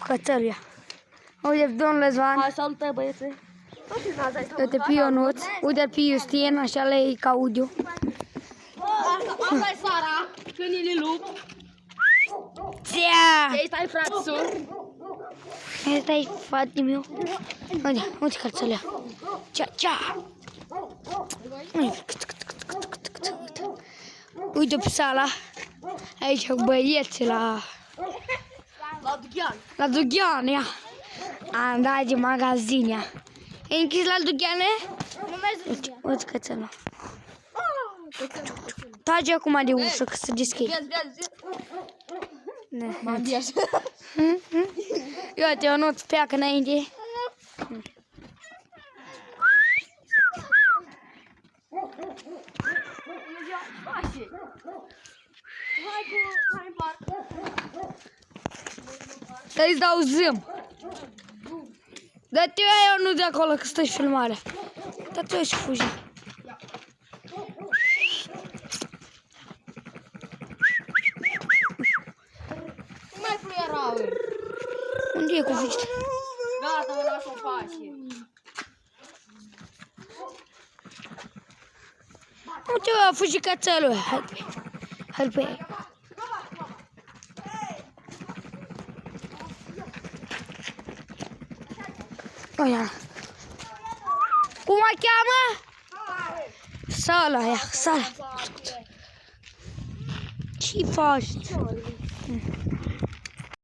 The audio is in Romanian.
cățăluia. Uite, domnule Zvan. Hai, salută băieți. Uite pe Ionuț, uite pe Justin, așa le iei ca audio. Asta-i Sara, câinile lup. Ția! Ei, stai frate, Ăsta e fratele meu. Uite cățăluia. Cea. Uite pe sala. Aici cu băieții la Dughean. La Dughean, ia. Am dat de magazin, ia. E închis la Dughean, e? Nu mergi Uite cățelul. Trage acum de ușă, că se deschide. Vezi. Uite, eu nu-ți pleacă înainte. Hai în parc. Să-i dau zâm. Dă-te eu nu de acolo, că stai filmarea. Dă-te eu și fugi. Nu mai fluiera, ui. Unde e cu fugit? Gata, mă las o pace. Uite, a fugit cățelul. Hai pe ei. Uia. Cum o cheamă? Sala, ia, sala. Ce faci?